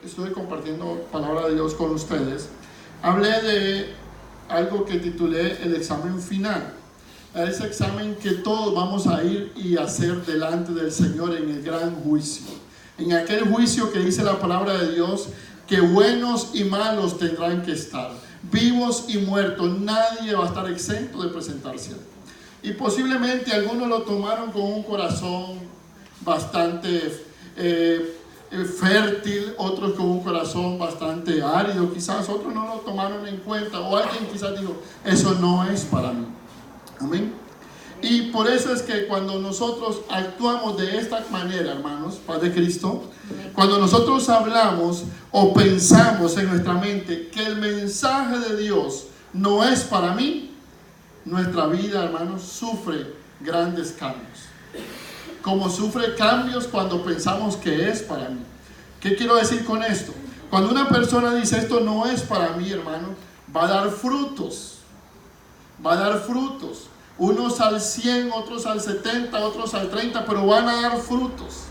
estuve compartiendo palabra de Dios con ustedes, hablé de algo que titulé el examen final. Ese examen que todos vamos a ir y hacer delante del Señor en el gran juicio. En aquel juicio que dice la palabra de Dios que buenos y malos tendrán que estar, vivos y muertos, nadie va a estar exento de presentarse. Y posiblemente algunos lo tomaron con un corazón bastante fértil, otros con un corazón bastante árido, quizás otros no lo tomaron en cuenta, o alguien quizás dijo, eso no es para mí. Amén. Y por eso es que cuando nosotros actuamos de esta manera, hermanos, paz de Cristo, cuando nosotros hablamos o pensamos en nuestra mente que el mensaje de Dios no es para mí, nuestra vida, hermanos, sufre grandes cambios. Como sufre cambios cuando pensamos que es para mí. ¿Qué quiero decir con esto? Cuando una persona dice esto no es para mí, hermano, va a dar frutos. Va a dar frutos. Unos al 100, otros al 70, otros al 30, pero van a dar frutos.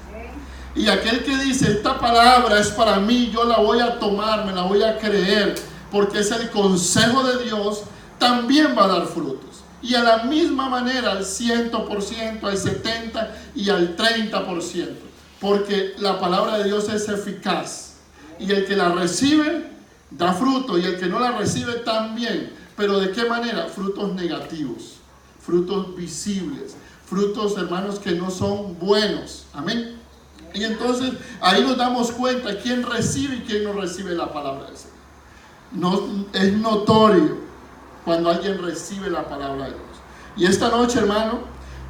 Y aquel que dice, esta palabra es para mí, yo la voy a tomar, me la voy a creer, porque es el consejo de Dios, también va a dar frutos. Y a la misma manera, al 100%, al 70% y al 30%. Porque la palabra de Dios es eficaz. Y el que la recibe, da fruto. Y el que no la recibe, también. Pero ¿de qué manera? Frutos negativos. Frutos visibles. Frutos, hermanos, que no son buenos. Amén. Y entonces, ahí nos damos cuenta quién recibe y quién no recibe la palabra del Señor. No, es notorio cuando alguien recibe la palabra de Dios. Y esta noche, hermano,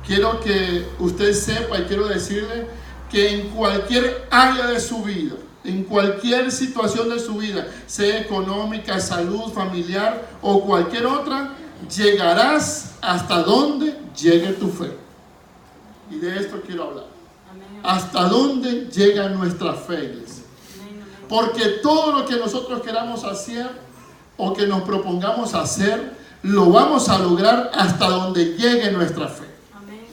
quiero que usted sepa y quiero decirle que en cualquier área de su vida, en cualquier situación de su vida, sea económica, salud, familiar o cualquier otra, llegarás hasta donde llegue tu fe. Y de esto quiero hablar. Hasta dónde llega nuestra fe, iglesia. Porque todo lo que nosotros queramos hacer o que nos propongamos hacer, lo vamos a lograr hasta donde llegue nuestra fe. Amén.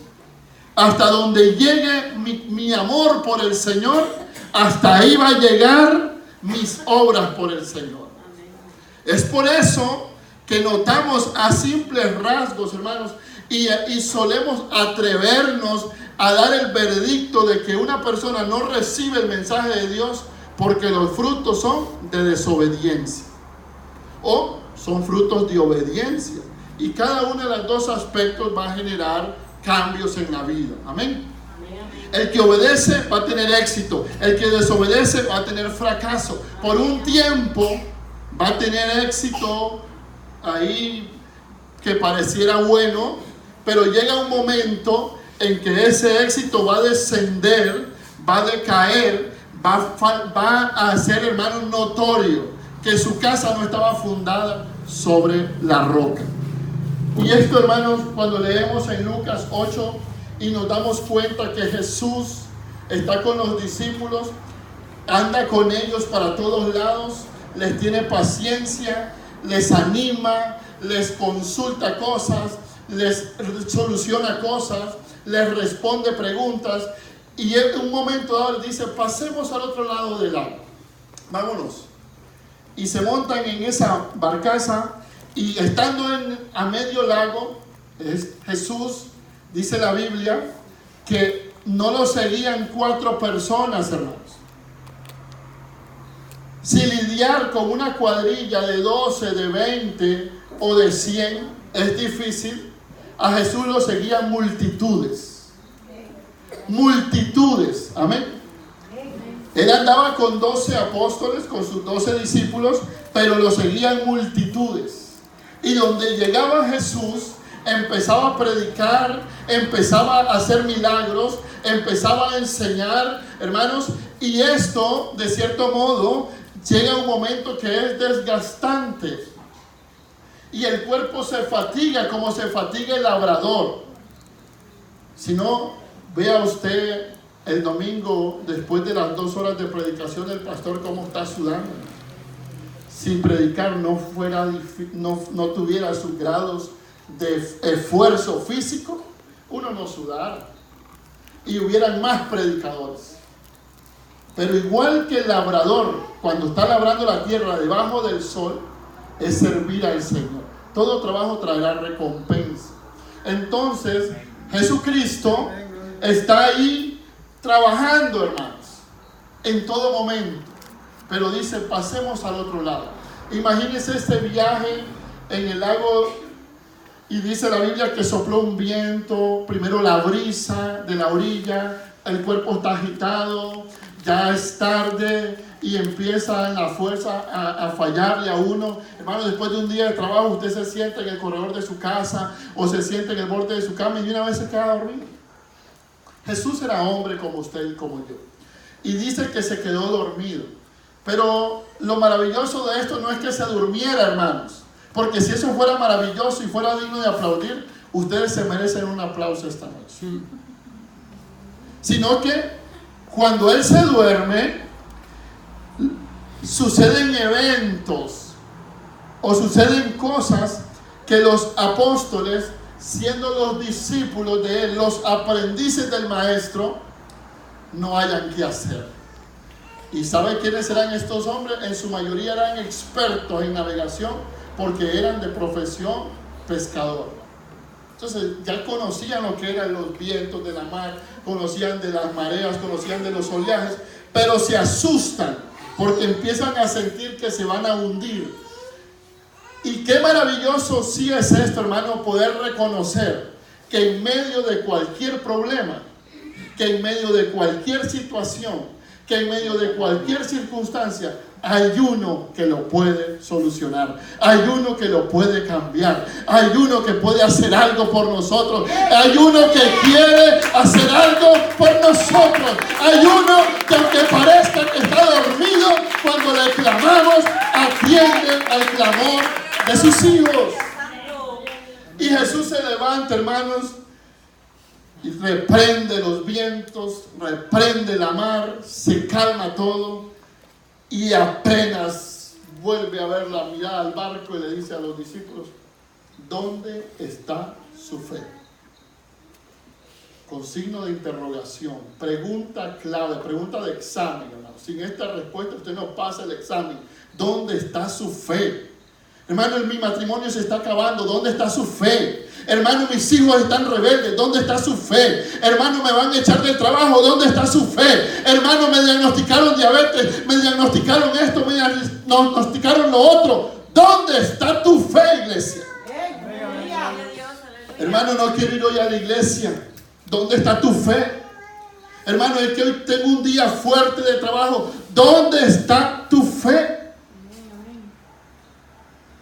Hasta donde llegue mi amor por el Señor, hasta ahí va a llegar mis obras por el Señor. Amén. Es por eso que notamos a simples rasgos, hermanos, y solemos atrevernos a dar el veredicto de que una persona no recibe el mensaje de Dios porque los frutos son de desobediencia o son frutos de obediencia, y cada uno de los dos aspectos va a generar cambios en la vida. Amén. El que obedece va a tener éxito, el que desobedece va a tener fracaso. Por un tiempo va a tener éxito ahí que pareciera bueno, pero llega un momento en que ese éxito va a descender, va a decaer, va a ser, hermano, notorio que su casa no estaba fundada sobre la roca. Y esto, hermanos, cuando leemos en Lucas 8 y nos damos cuenta que Jesús está con los discípulos, anda con ellos para todos lados, les tiene paciencia, les anima, les consulta cosas, les soluciona cosas, les responde preguntas, y en un momento dado les dice, pasemos al otro lado del lago, vámonos. Y se montan en esa barcaza, y estando a medio lago, Jesús, dice la Biblia, que no lo seguían 4 personas, hermanos. Si lidiar con una cuadrilla de 12, de 20 o de 100 es difícil, a Jesús lo seguían multitudes. Multitudes, amén. Él andaba con 12 apóstoles, con sus 12 discípulos, pero lo seguían multitudes. Y donde llegaba Jesús, empezaba a predicar, empezaba a hacer milagros, empezaba a enseñar, hermanos. Y esto, de cierto modo, llega un momento que es desgastante. Y el cuerpo se fatiga como se fatiga el labrador. Si no, vea usted el domingo, después de las 2 horas de predicación, el pastor cómo está sudando. Si predicar no tuviera sus grados de esfuerzo físico, uno no sudara y hubieran más predicadores. Pero igual que el labrador, cuando está labrando la tierra debajo del sol, es servir al Señor. Todo trabajo traerá recompensa. Entonces, Jesucristo está ahí trabajando, hermanos, en todo momento. Pero dice, pasemos al otro lado. Imagínense este viaje en el lago, y dice la Biblia que sopló un viento, primero la brisa de la orilla, el cuerpo está agitado, ya es tarde y empieza la fuerza a fallarle a uno. Hermano, después de un día de trabajo usted se sienta en el corredor de su casa o se sienta en el borde de su cama y de una vez se queda dormido. Jesús era hombre como usted y como yo, y dice que se quedó dormido. Pero lo maravilloso de esto no es que se durmiera, hermanos, porque si eso fuera maravilloso y fuera digno de aplaudir, ustedes se merecen un aplauso esta noche. Sino que cuando Él se duerme, suceden eventos o suceden cosas que los apóstoles, siendo los discípulos de Él, los aprendices del Maestro, no hayan que hacer. ¿Y sabe quiénes eran estos hombres? En su mayoría eran expertos en navegación, porque eran de profesión pescador. Entonces ya conocían lo que eran los vientos de la mar, conocían de las mareas, conocían de los oleajes, pero se asustan porque empiezan a sentir que se van a hundir. Y qué maravilloso sí es esto, hermano, poder reconocer que en medio de cualquier problema, que en medio de cualquier situación, que en medio de cualquier circunstancia, hay uno que lo puede solucionar, hay uno que lo puede cambiar, hay uno que puede hacer algo por nosotros, hay uno que quiere hacer algo por nosotros, hay uno que aunque parezca que está dormido, cuando le clamamos, atiende al clamor de sus hijos. Y Jesús se levanta, hermanos, y reprende los vientos, reprende la mar, se calma todo. Y apenas vuelve a ver la mirada al barco y le dice a los discípulos, ¿dónde está su fe? Con signo de interrogación, pregunta clave, pregunta de examen, hermano. Sin esta respuesta usted no pasa el examen. ¿Dónde está su fe? Hermano, mi matrimonio se está acabando, ¿dónde está su fe? Hermano, mis hijos están rebeldes, ¿dónde está su fe? Hermano, me van a echar del trabajo, ¿dónde está su fe? Hermano, me diagnosticaron diabetes, me diagnosticaron esto, me diagnosticaron lo otro. ¿Dónde está tu fe, iglesia? Hermano, no quiero ir hoy a la iglesia. ¿Dónde está tu fe? Hermano, es que hoy tengo un día fuerte de trabajo. ¿Dónde está tu fe?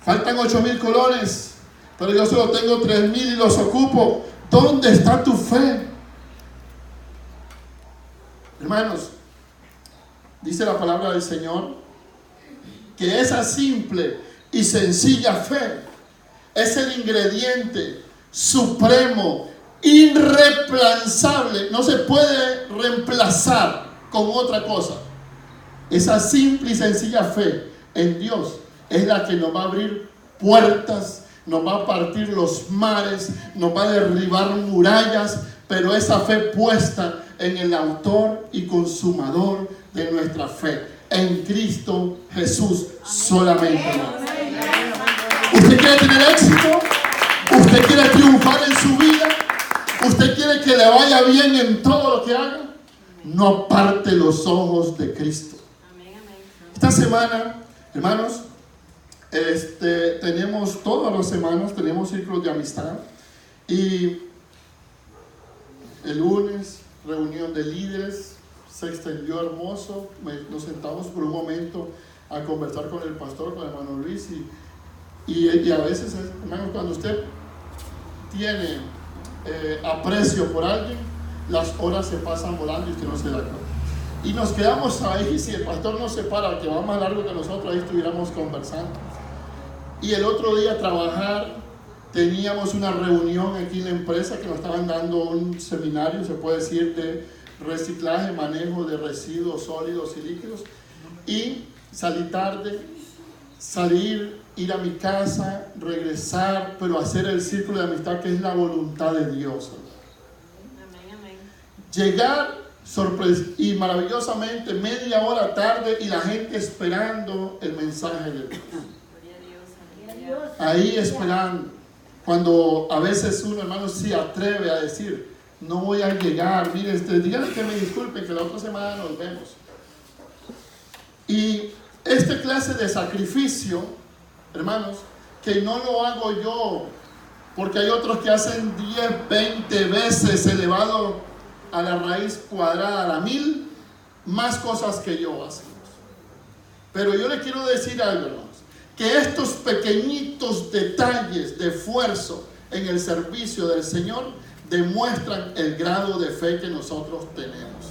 Faltan 8,000 colones, pero yo solo tengo 3,000 y los ocupo. ¿Dónde está tu fe? Hermanos, dice la palabra del Señor que esa simple y sencilla fe es el ingrediente supremo, irreemplazable. No se puede reemplazar con otra cosa. Esa simple y sencilla fe en Dios es la que nos va a abrir puertas, nos va a partir los mares, nos va a derribar murallas, pero esa fe puesta en el autor y consumador de nuestra fe, en Cristo Jesús solamente. ¿Usted quiere tener éxito? ¿Usted quiere triunfar en su vida? ¿Usted quiere que le vaya bien en todo lo que haga? No aparte los ojos de Cristo. Esta semana, hermanos, tenemos todas las semanas tenemos círculos de amistad, y el lunes reunión de líderes se extendió hermoso. Nos sentamos por un momento a conversar con el pastor, con el hermano Luis, y a veces, hermano, cuando usted tiene aprecio por alguien, las horas se pasan volando y usted no se da cuenta. Y nos quedamos ahí. Si el pastor nos separa, que va más largo que nosotros, ahí estuviéramos conversando. Y el otro día trabajar, teníamos una reunión aquí en la empresa que nos estaban dando un seminario, se puede decir, de reciclaje, manejo de residuos sólidos y líquidos. Y salí tarde, ir a mi casa, regresar, pero hacer el círculo de amistad, que es la voluntad de Dios. Llegar y maravillosamente media hora tarde y la gente esperando el mensaje de Dios. Ahí esperando. Cuando a veces uno, hermano, se atreve a decir, no voy a llegar, mire, díganle que me disculpen, que la otra semana nos vemos. Y esta clase de sacrificio, hermanos, que no lo hago yo, porque hay otros que hacen 10, 20 veces elevado a la raíz cuadrada, a la 1000, más cosas que yo hacemos. Pero yo le quiero decir algo, hermanos, que estos pequeñitos detalles de esfuerzo en el servicio del Señor demuestran el grado de fe que nosotros tenemos.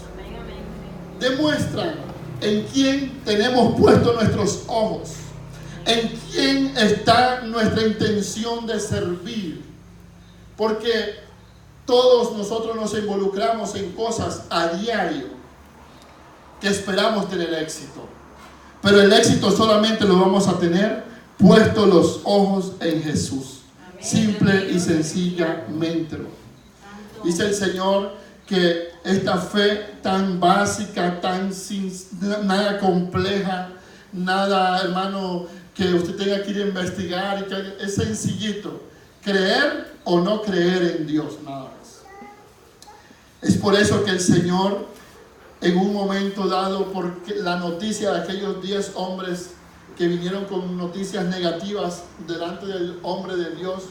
Demuestran en quién tenemos puestos nuestros ojos, en quién está nuestra intención de servir. Porque todos nosotros nos involucramos en cosas a diario que esperamos tener éxito. Pero el éxito solamente lo vamos a tener puestos los ojos en Jesús. Simple y sencillamente. Dice el Señor que esta fe tan básica, tan sin nada compleja, nada, hermano, que usted tenga que ir a investigar, y que es sencillito. Creer o no creer en Dios, nada más. Es por eso que el Señor, en un momento dado, porque la noticia de aquellos 10 hombres que vinieron con noticias negativas delante del hombre de Dios,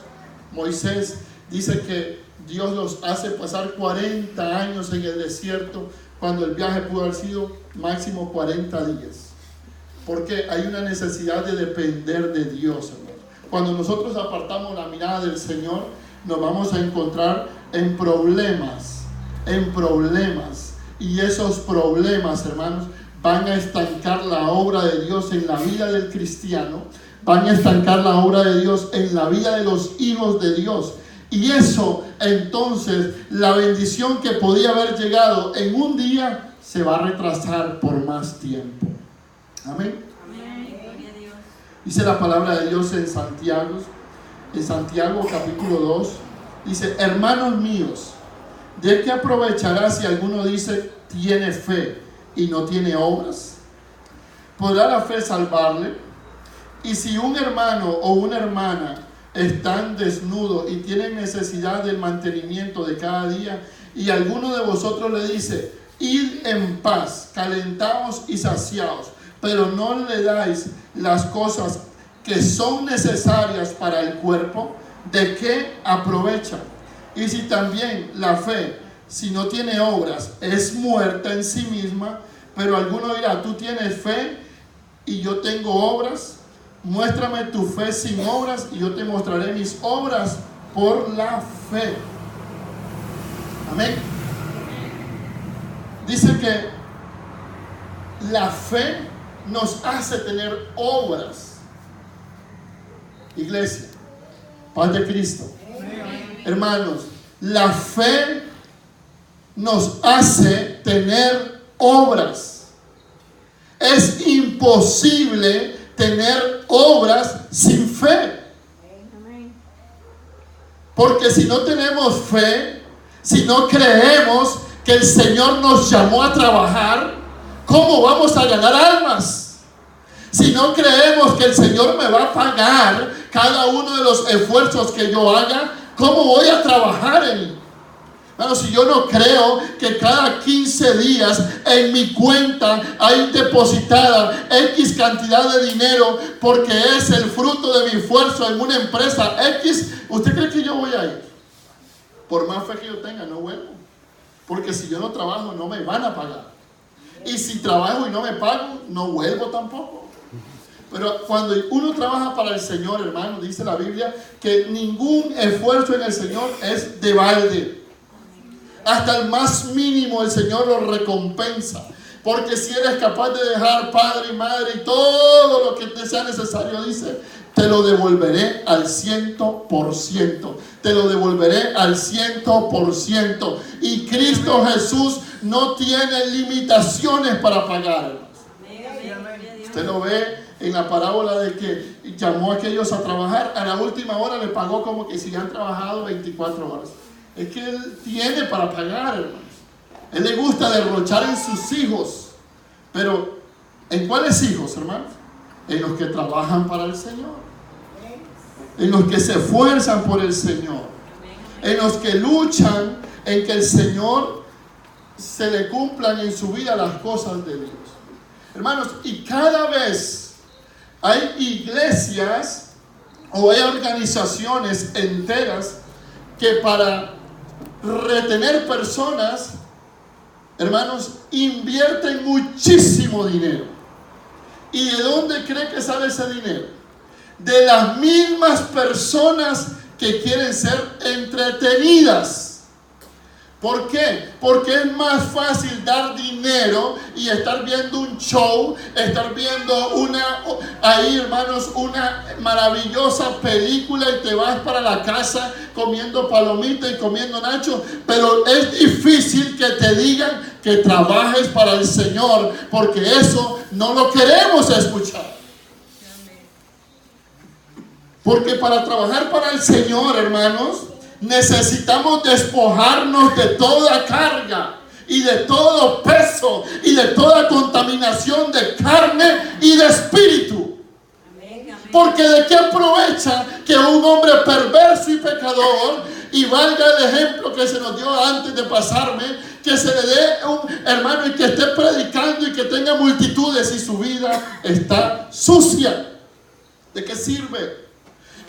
Moisés, dice que Dios los hace pasar 40 años en el desierto, cuando el viaje pudo haber sido máximo 40 días. Porque hay una necesidad de depender de Dios, hermano. Cuando nosotros apartamos la mirada del Señor, nos vamos a encontrar en problemas. Y esos problemas, hermanos, van a estancar la obra de Dios en la vida del cristiano, van a estancar la obra de Dios en la vida de los hijos de Dios. Y eso, entonces, la bendición que podía haber llegado en un día, se va a retrasar por más tiempo. Amén. Dice la palabra de Dios en Santiago capítulo 2, dice: hermanos míos, ¿de qué aprovechará si alguno dice tiene fe y no tiene obras? ¿Podrá la fe salvarle? Y si un hermano o una hermana están desnudos y tienen necesidad del mantenimiento de cada día, y alguno de vosotros le dice: id en paz, calentaos y saciaos, pero no le dais las cosas que son necesarias para el cuerpo, ¿de qué aprovecha? Y si también la fe, si no tiene obras, es muerta en sí misma. Pero alguno dirá: tú tienes fe y yo tengo obras. Muéstrame tu fe sin obras y yo te mostraré mis obras por la fe. Amén. Dice que la fe nos hace tener obras. Iglesia, paz de Cristo. Hermanos, la fe nos hace tener obras. Es imposible tener obras sin fe. Porque si no tenemos fe, si no creemos que el Señor nos llamó a trabajar, ¿cómo vamos a ganar almas? Si no creemos que el Señor me va a pagar cada uno de los esfuerzos que yo haga, ¿cómo voy a trabajar en él? Bueno, si yo no creo que cada 15 días en mi cuenta hay depositada X cantidad de dinero porque es el fruto de mi esfuerzo en una empresa X, ¿usted cree que yo voy a ir? Por más fe que yo tenga, no vuelvo. Porque si yo no trabajo, no me van a pagar. Y si trabajo y no me pagan, no vuelvo tampoco. Pero cuando uno trabaja para el Señor, hermano, dice la Biblia que ningún esfuerzo en el Señor es de balde. Hasta el más mínimo el Señor lo recompensa. Porque si eres capaz de dejar padre y madre y todo lo que te sea necesario, dice, te lo devolveré al 100%. Te lo devolveré al 100%. Y Cristo Jesús no tiene limitaciones para pagar. Usted lo ve en la parábola de que llamó a aquellos a trabajar. A la última hora le pagó como que si han trabajado 24 horas. Es que Él tiene para pagar, hermanos. Él le gusta derrochar en sus hijos. Pero, ¿en cuáles hijos, hermanos? En los que trabajan para el Señor. En los que se esfuerzan por el Señor. En los que luchan en que el Señor se le cumplan en su vida las cosas de Dios. Hermanos, y cada vez hay iglesias o hay organizaciones enteras que para retener personas, hermanos, invierten muchísimo dinero. ¿Y de dónde cree que sale ese dinero? De las mismas personas que quieren ser entretenidas. ¿Por qué? Porque es más fácil dar dinero y estar viendo un show, estar viendo ahí, hermanos, una maravillosa película y te vas para la casa comiendo palomitas y comiendo nachos, pero es difícil que te digan que trabajes para el Señor, porque eso no lo queremos escuchar. Porque para trabajar para el Señor, hermanos, necesitamos despojarnos de toda carga y de todo peso y de toda contaminación de carne y de espíritu. Porque de qué aprovecha que un hombre perverso y pecador, y valga el ejemplo que se nos dio antes de pasarme, que se le dé un hermano y que esté predicando y que tenga multitudes y su vida está sucia. ¿De qué sirve?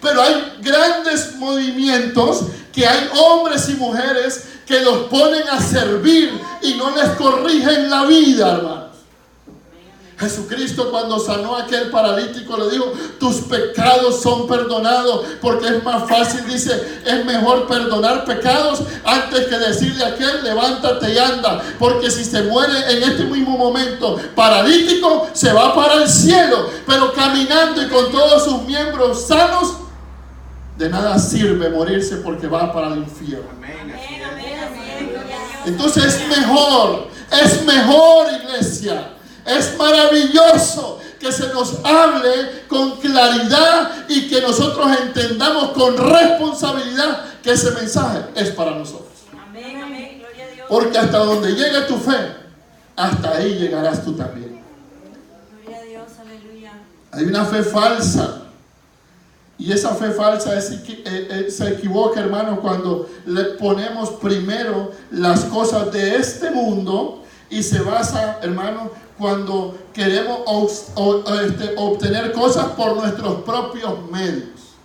Pero hay grandes movimientos que hay hombres y mujeres que los ponen a servir y no les corrigen la vida, hermanos. Jesucristo, cuando sanó a aquel paralítico, le dijo: tus pecados son perdonados. Porque es más fácil, dice, es mejor perdonar pecados antes que decirle a aquel: levántate y anda. Porque si se muere en este mismo momento paralítico, se va para el cielo. Pero caminando y con todos sus miembros sanos, de nada sirve morirse, porque va para el infierno. Entonces es mejor, iglesia. Es maravilloso que se nos hable con claridad y que nosotros entendamos con responsabilidad que ese mensaje es para nosotros. Porque hasta donde llegue tu fe, hasta ahí llegarás tú también. Hay una fe falsa. Y esa fe falsa se equivoca, hermano, cuando le ponemos primero las cosas de este mundo, y se basa, hermano, cuando queremos obtener cosas por nuestros propios medios.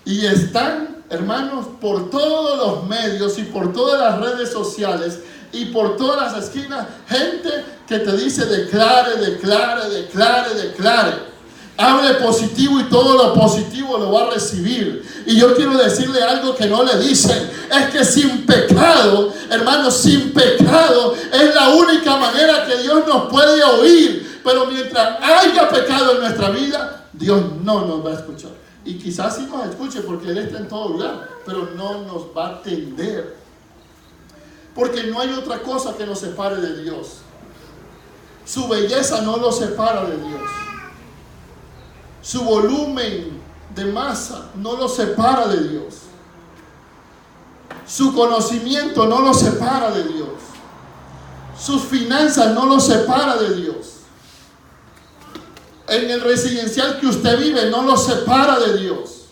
Y están, hermanos, por todos los medios y por todas las redes sociales y por todas las esquinas, gente que te dice: declare, declare, declare, declare. Hable positivo y todo lo positivo lo va a recibir. Y yo quiero decirle algo que no le dicen. Es que sin pecado, hermanos, sin pecado es la única manera que Dios nos puede oír. Pero mientras haya pecado en nuestra vida, Dios no nos va a escuchar. Y quizás sí nos escuche, porque Él está en todo lugar, pero no nos va a atender. Porque no hay otra cosa que nos separe de Dios. Su belleza no lo separa de Dios. Su volumen de masa no lo separa de Dios. Su conocimiento no lo separa de Dios. Sus finanzas no lo separa de Dios. En el residencial que usted vive no lo separa de Dios.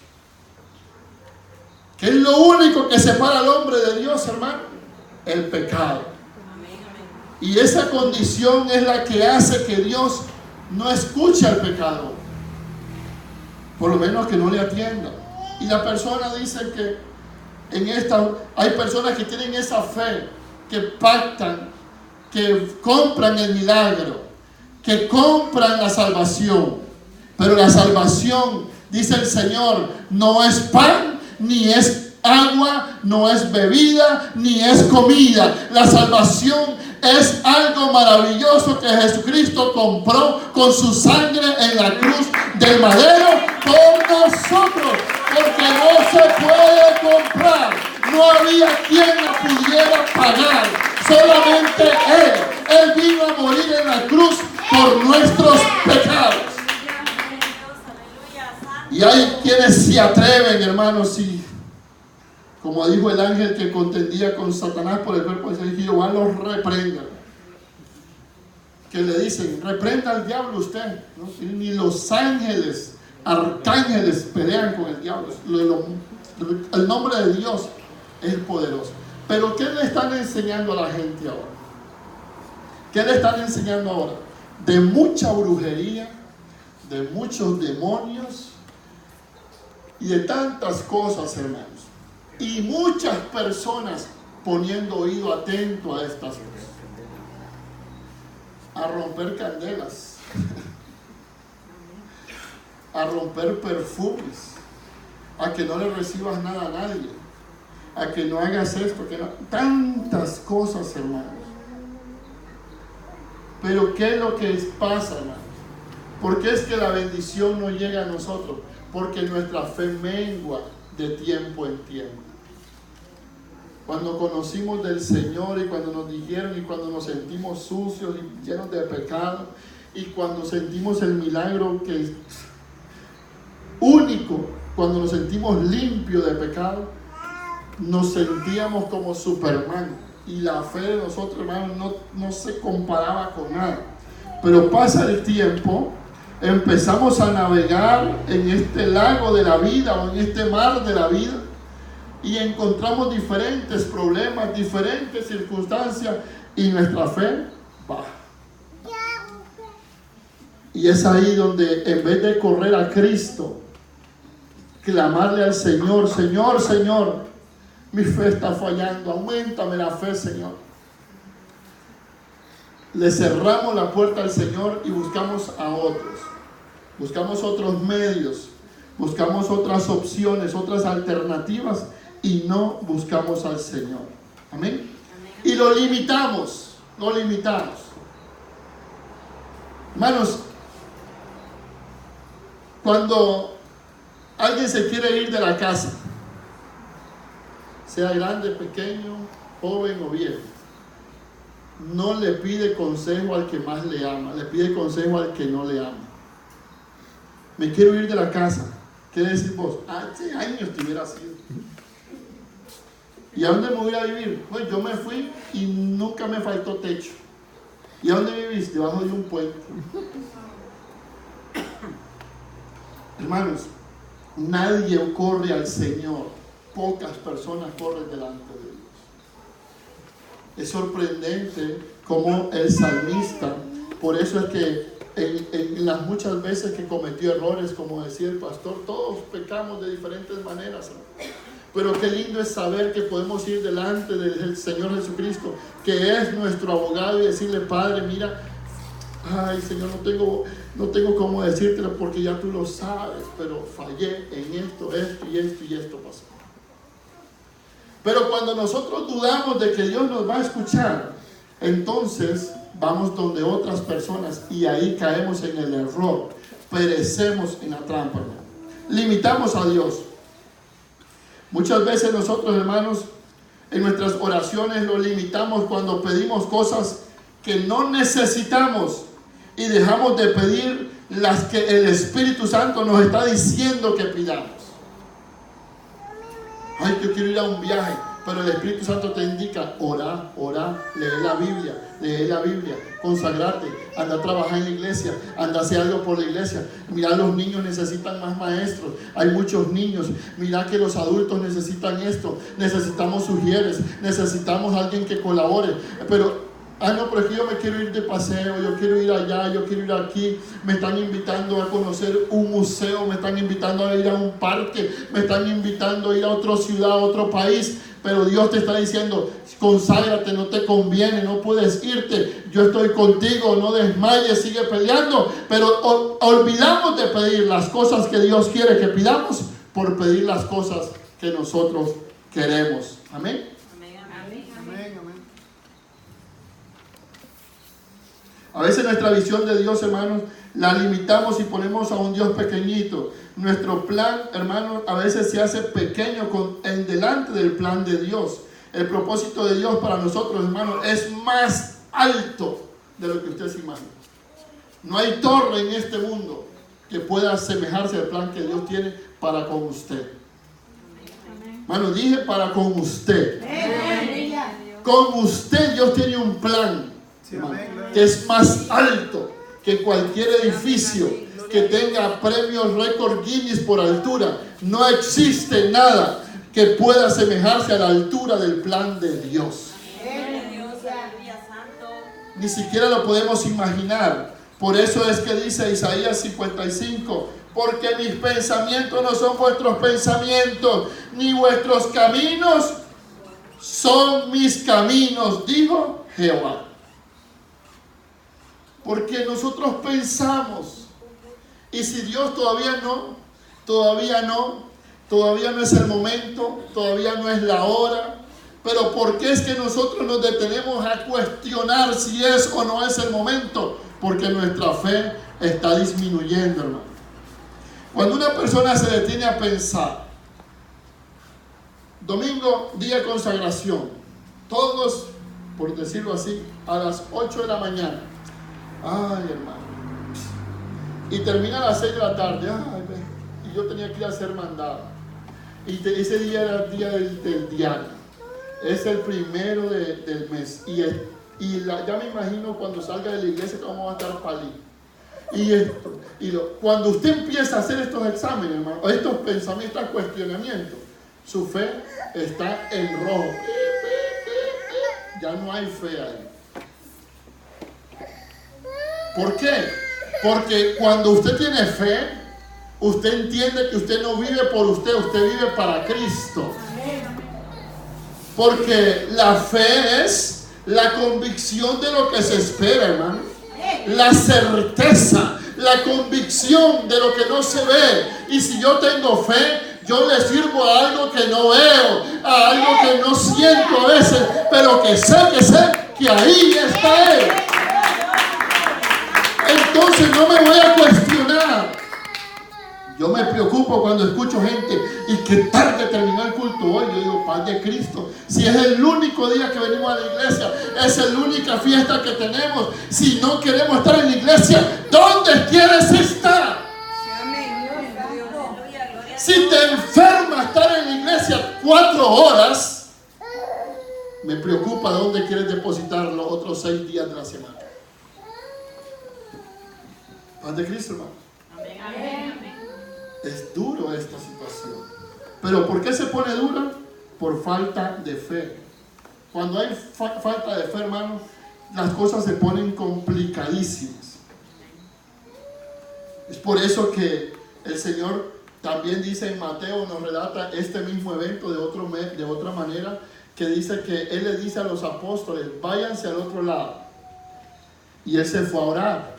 ¿Qué es lo único que separa al hombre de Dios, hermano? El pecado. Y esa condición es la que hace que Dios no escuche al pecador. Por lo menos que no le atienda. Y la persona dice que hay personas que tienen esa fe, que pactan, que compran el milagro, que compran la salvación. Pero la salvación, dice el Señor, no es pan, ni es agua, no es bebida, ni es comida. La salvación es algo maravilloso que Jesucristo compró con su sangre en la cruz del madero por nosotros, porque no se puede comprar. No había quien la pudiera pagar, solamente Él. Él vino a morir en la cruz por nuestros pecados. Y hay quienes se atreven, hermanos, y Como dijo el ángel que contendía con Satanás por el cuerpo de Jesús, Jehová los reprenda. Que le dicen, reprenda al diablo usted, ¿no? Ni los ángeles, arcángeles pelean con el diablo. El nombre de Dios es poderoso. Pero ¿qué le están enseñando a la gente ahora? ¿Qué le están enseñando ahora? De mucha brujería, de muchos demonios y de tantas cosas, hermanos. Y muchas personas poniendo oído atento a estas cosas. A romper candelas, a romper perfumes, a que no le recibas nada a nadie, a que no hagas esto, que no, tantas cosas, hermanos. Pero ¿qué es lo que pasa, hermanos? ¿Por qué es que la bendición no llega a nosotros? Porque nuestra fe mengua de tiempo en tiempo. Cuando conocimos del Señor y cuando nos dijeron y cuando nos sentimos sucios y llenos de pecado y cuando sentimos el milagro que es único, cuando nos sentimos limpios de pecado, nos sentíamos como Superman y la fe de nosotros, hermanos, no se comparaba con nada. Pero pasa el tiempo, empezamos a navegar en este lago de la vida o en este mar de la vida y encontramos diferentes problemas, diferentes circunstancias y nuestra fe baja. Y es ahí donde en vez de correr a Cristo, clamarle al Señor, Señor, Señor, mi fe está fallando, auméntame la fe, Señor. Le cerramos la puerta al Señor y buscamos a otros. Buscamos otros medios, buscamos otras opciones, otras alternativas y no buscamos al Señor. Amén. Y lo limitamos, lo limitamos. Hermanos, cuando alguien se quiere ir de la casa, sea grande, pequeño, joven o viejo, no le pide consejo al que más le ama, le pide consejo al que no le ama. Me quiero ir de la casa. ¿Qué decís vos? Hace años te hubiera sido. ¿Y a dónde me voy a vivir? Pues yo me fui y nunca me faltó techo. ¿Y a dónde vivís? Debajo de un puente. Hermanos, nadie corre al Señor. Pocas personas corren delante de Dios. Es sorprendente cómo el salmista, por eso es que en las muchas veces que cometió errores, como decía el pastor, todos pecamos de diferentes maneras, ¿no? Pero qué lindo es saber que podemos ir delante del Señor Jesucristo, que es nuestro abogado, y decirle, Padre, mira, ay Señor, no tengo cómo decírtelo porque ya tú lo sabes, pero fallé en esto y esto pasó. Pero cuando nosotros dudamos de que Dios nos va a escuchar, entonces vamos donde otras personas y ahí caemos en el error, perecemos en la trampa, limitamos a Dios. Muchas veces nosotros, hermanos, en nuestras oraciones lo limitamos cuando pedimos cosas que no necesitamos y dejamos de pedir las que el Espíritu Santo nos está diciendo que pidamos. Ay, yo quiero ir a un viaje, pero el Espíritu Santo te indica, ora, lee la Biblia, consagrate, anda a trabajar en la iglesia, anda a hacer algo por la iglesia. Mira, los niños necesitan más maestros, hay muchos niños. Mira que los adultos necesitan esto, necesitamos sugieres, necesitamos alguien que colabore. Pero pero es que yo me quiero ir de paseo, yo quiero ir allá, yo quiero ir aquí, me están invitando a conocer un museo, me están invitando a ir a un parque, me están invitando a ir a otra ciudad, a otro país, pero Dios te está diciendo, conságrate, no te conviene, no puedes irte, yo estoy contigo, no desmayes, sigue peleando. Pero olvidamos de pedir las cosas que Dios quiere que pidamos por pedir las cosas que nosotros queremos. Amén. A veces nuestra visión de Dios, hermanos, la limitamos y ponemos a un Dios pequeñito. Nuestro plan, hermanos, a veces se hace pequeño en delante del plan de Dios. El propósito de Dios para nosotros, hermanos, es más alto de lo que usted se imagina. No hay torre en este mundo que pueda asemejarse al plan que Dios tiene para con usted. Mano, dije para con usted. Con usted Dios tiene un plan, hermano, que es más alto que cualquier edificio que tenga premios récord Guinness por altura. No existe nada que pueda asemejarse a la altura del plan de Dios. Ni siquiera lo podemos imaginar. Por eso es que dice Isaías 55, porque mis pensamientos no son vuestros pensamientos, ni vuestros caminos son mis caminos, dijo Jehová. Porque nosotros pensamos, y si Dios todavía no es el momento, todavía no es la hora. Pero ¿por qué es que nosotros nos detenemos a cuestionar si es o no es el momento? Porque nuestra fe está disminuyendo, hermano. Cuando una persona se detiene a pensar, domingo, día de consagración, todos, por decirlo así, a las 8 de la mañana. Ay, hermano. Y termina a las 6 de la tarde. Ay, y yo tenía que ir a hacer mandado. Y ese día era el día del diario. Es el primero del mes. Ya me imagino cuando salga de la iglesia cómo va a estar Palí. Cuando usted empieza a hacer estos exámenes, hermano, estos pensamientos, estos cuestionamientos, su fe está en rojo. Ya no hay fe ahí. ¿Por qué? Porque cuando usted tiene fe, usted entiende que usted no vive por usted vive para Cristo. Porque la fe es la convicción de lo que se espera, hermano. La certeza, la convicción de lo que no se ve. Y si yo tengo fe, yo le sirvo a algo que no veo, a algo que no siento a veces, pero que sé que ahí está Él. Entonces no me voy a cuestionar. Yo me preocupo cuando escucho gente, y qué tarde terminó el culto hoy. Yo digo, paz de Cristo. Si es el único día que venimos a la iglesia, es la única fiesta que tenemos. Si no queremos estar en la iglesia, ¿dónde quieres estar? Si te enferma estar en la iglesia 4 horas, me preocupa dónde quieres depositar los otros 6 días de la semana. Paz de Cristo, hermano. Amén. Es duro esta situación. ¿Pero por qué se pone dura? Por falta de fe. Cuando hay falta de fe, hermano, las cosas se ponen complicadísimas. Es por eso que el Señor también dice en Mateo, nos relata este mismo evento de otra manera, que dice que Él les dice a los apóstoles, váyanse al otro lado. Y Él se fue a orar.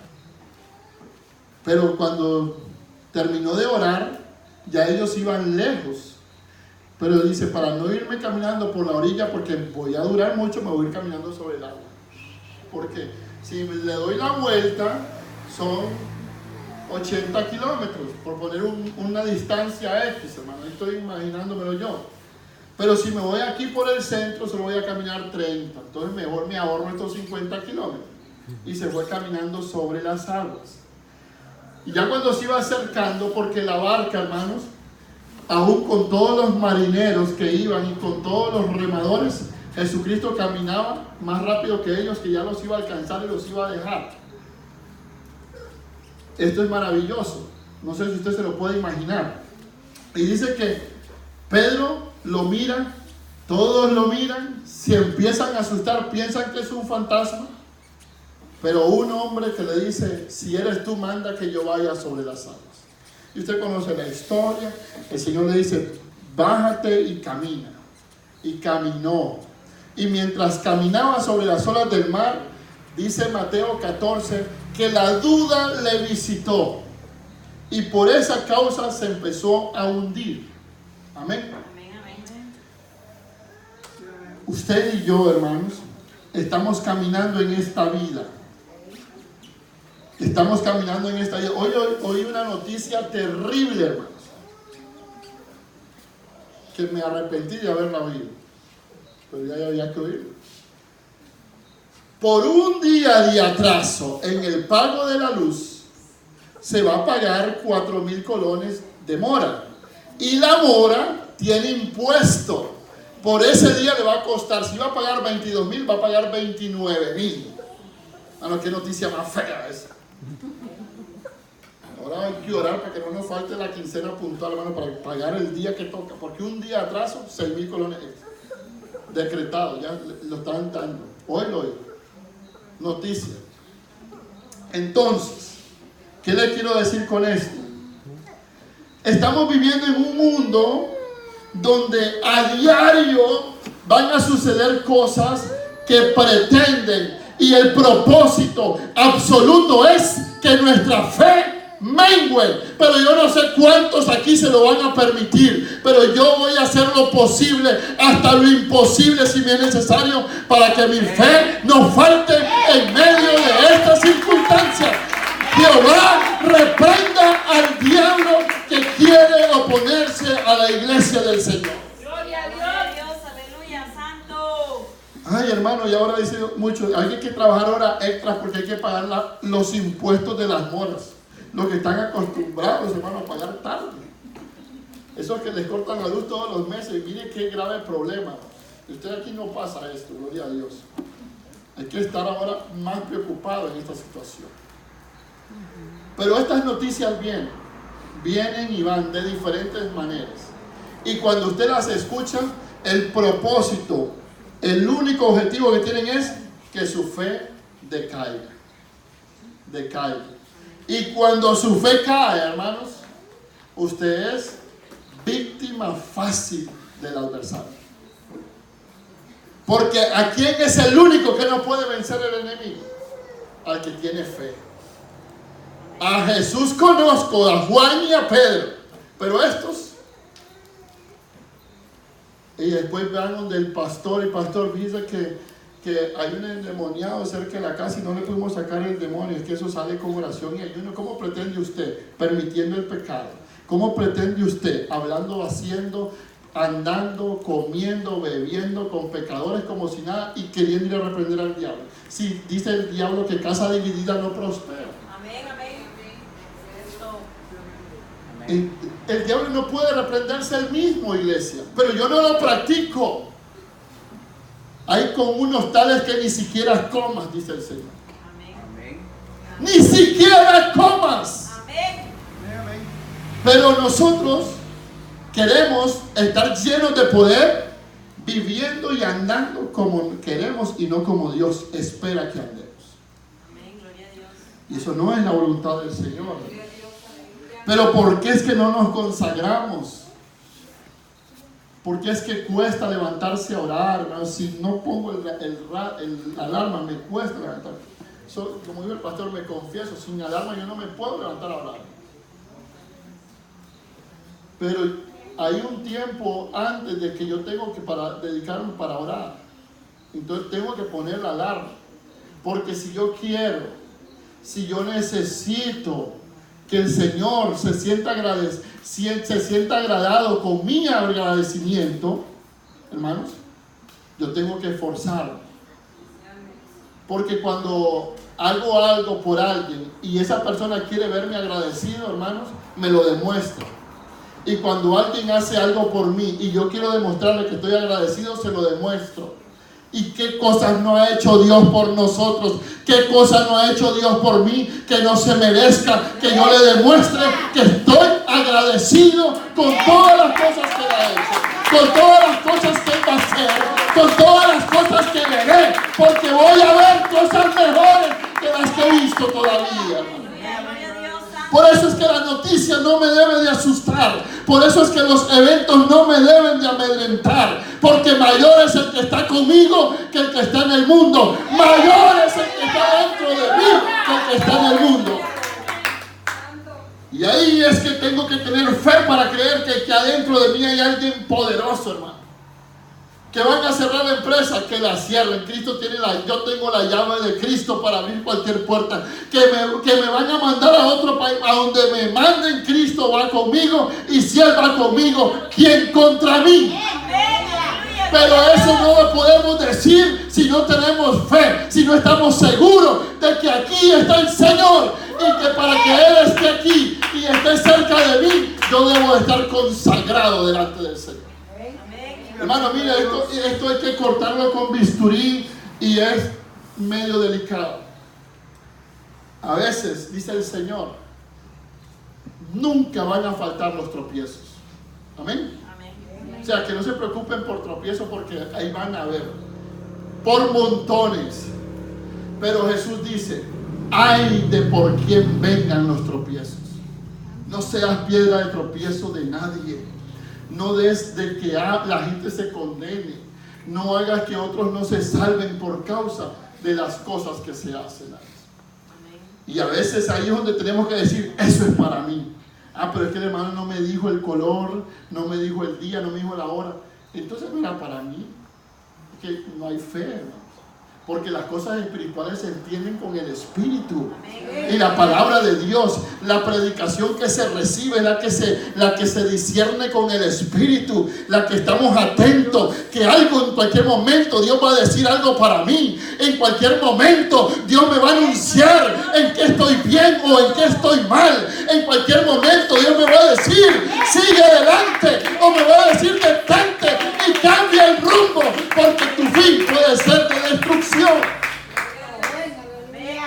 Pero cuando terminó de orar, ya ellos iban lejos. Pero dice, para no irme caminando por la orilla, porque voy a durar mucho, me voy a ir caminando sobre el agua. Porque si le doy la vuelta, son 80 kilómetros, por poner una distancia X, hermano. Ahí estoy imaginándomelo yo. Pero si me voy aquí por el centro, solo voy a caminar 30. Entonces mejor me ahorro estos 50 kilómetros. Y se fue caminando sobre las aguas. Y ya cuando se iba acercando, porque la barca, hermanos, aún con todos los marineros que iban y con todos los remadores, Jesucristo caminaba más rápido que ellos, que ya los iba a alcanzar y los iba a dejar. Esto es maravilloso. No sé si usted se lo puede imaginar. Y dice que Pedro lo mira, todos lo miran, se empiezan a asustar, piensan que es un fantasma. Pero un hombre que le dice, si eres tú, manda que yo vaya sobre las aguas. Y usted conoce la historia. El Señor le dice, bájate y camina. Y caminó. Y mientras caminaba sobre las olas del mar, dice Mateo 14, que la duda le visitó. Y por esa causa se empezó a hundir. Amén. Usted y yo, hermanos, estamos caminando en esta vida. Estamos caminando en esta vida. Hoy oí una noticia terrible, hermanos, que me arrepentí de haberla oído, pero ya había que oírlo. Por un día de atraso en el pago de la luz, se va a pagar 4,000 colones de mora. Y la mora tiene impuesto. Por ese día le va a costar, si va a pagar 22,000, va a pagar 29,000. Hermano, qué noticia más fea esa. Ahora hay que orar para que no nos falte la quincena puntual, hermano, para pagar el día que toca. Porque un día atraso, 6,000 colones decretado, ya lo están dando. Hoy. Noticia. Entonces, ¿qué le quiero decir con esto? Estamos viviendo en un mundo donde a diario van a suceder cosas que pretenden, y el propósito absoluto es que nuestra fe mengue. Pero yo no sé cuántos aquí se lo van a permitir, pero yo voy a hacer lo posible, hasta lo imposible si me es necesario, para que mi fe no falte en medio de estas circunstancias. Jehová reprenda al diablo que quiere oponerse a la iglesia del Señor. Gloria a Dios, aleluya, santo. Ay, hermano, y ahora dice mucho, hay que trabajar horas extras porque hay que pagar los impuestos de las moras. Los que están acostumbrados, hermano, a pagar tarde. Esos que les cortan la luz todos los meses. Mire qué grave problema. Y usted aquí no pasa esto, gloria a Dios. Hay que estar ahora más preocupado en esta situación. Pero estas noticias vienen y van de diferentes maneras. Y cuando usted las escucha, el propósito, el único objetivo que tienen es que su fe decaiga. Y cuando su fe cae, hermanos, usted es víctima fácil del adversario. Porque ¿a quién es el único que no puede vencer el enemigo? Al que tiene fe. A Jesús conozco, a Juan y a Pedro, pero estos. Y después van donde el pastor, dice que hay un endemoniado cerca de la casa y no le pudimos sacar el demonio. Es que eso sale con oración y ayuno. ¿Cómo pretende usted, permitiendo el pecado? ¿Cómo pretende usted, hablando, haciendo, andando, comiendo, bebiendo con pecadores como si nada y queriendo ir a reprender al diablo? Si dice el diablo que casa dividida no prospera. Amén. El diablo no puede reprenderse él mismo, iglesia, pero yo no lo practico. Hay con unos tales que ni siquiera comas, dice el Señor. Amén. Ni siquiera comas. Amén. Pero nosotros queremos estar llenos de poder, viviendo y andando como queremos y no como Dios espera que andemos. Amén, gloria a Dios. Y eso no es la voluntad del Señor. Pero ¿por qué es que no nos consagramos? ¿Por qué es que cuesta levantarse a orar, hermano? Si no pongo el alarma, me cuesta levantar. Como dijo el pastor, me confieso, sin alarma yo no me puedo levantar a orar. Pero hay un tiempo antes de que yo tengo que dedicarme para orar. Entonces tengo que poner la alarma. Porque si yo quiero, si yo necesito que el Señor se sienta agradado con mi agradecimiento, hermanos, yo tengo que esforzarme. Porque cuando hago algo por alguien y esa persona quiere verme agradecido, hermanos, me lo demuestra. Y cuando alguien hace algo por mí y yo quiero demostrarle que estoy agradecido, se lo demuestro. ¿Y qué cosas no ha hecho Dios por nosotros? ¿Qué cosas no ha hecho Dios por mí que no se merezca que yo le demuestre que estoy agradecido con todas las cosas que Él ha hecho, con todas las cosas que Él va a hacer, con todas las cosas que veré, porque voy a ver cosas mejores que las que he visto todavía, hermano. Por eso es que la noticia no me debe de asustar. Por eso es que los eventos no me deben de amedrentar. Porque mayor es el que está conmigo que el que está en el mundo. Mayor es el que está dentro de mí que el que está en el mundo. Y ahí es que tengo que tener fe para creer que adentro de mí hay alguien poderoso, hermano. Que van a cerrar la empresa, que la cierren. Yo tengo la llave de Cristo para abrir cualquier puerta. Que me van a mandar a otro país, a donde me manden, Cristo va conmigo. Y si Él va conmigo, ¿quién contra mí? Pero eso no lo podemos decir si no tenemos fe, si no estamos seguros de que aquí está el Señor y que para que Él esté aquí y esté cerca de mí, yo debo estar consagrado delante del Señor. Hermano, mira, esto hay que cortarlo con bisturí y es medio delicado. A veces, dice el Señor, nunca van a faltar los tropiezos. Amén. O sea, que no se preocupen por tropiezos porque ahí van a haber por montones. Pero Jesús dice, ay de por quien vengan los tropiezos. No seas piedra de tropiezo de nadie. No des de que la gente se condene. No hagas que otros no se salven por causa de las cosas que se hacen. Y a veces ahí es donde tenemos que decir, eso es para mí. Ah, pero es que el hermano no me dijo el color, no me dijo el día, no me dijo la hora. Entonces no era para mí. Es que no hay fe, hermano. Porque las cosas espirituales se entienden con el Espíritu. Y la palabra de Dios, la predicación que se recibe, la que se discierne con el Espíritu, la que estamos atentos, que algo en cualquier momento Dios va a decir algo para mí. En cualquier momento Dios me va a anunciar en qué estoy bien o en qué estoy mal. En cualquier momento Dios me va a decir, sigue adelante, o me va a decir, detente y cambia el rumbo, porque tu fin puede ser de destrucción.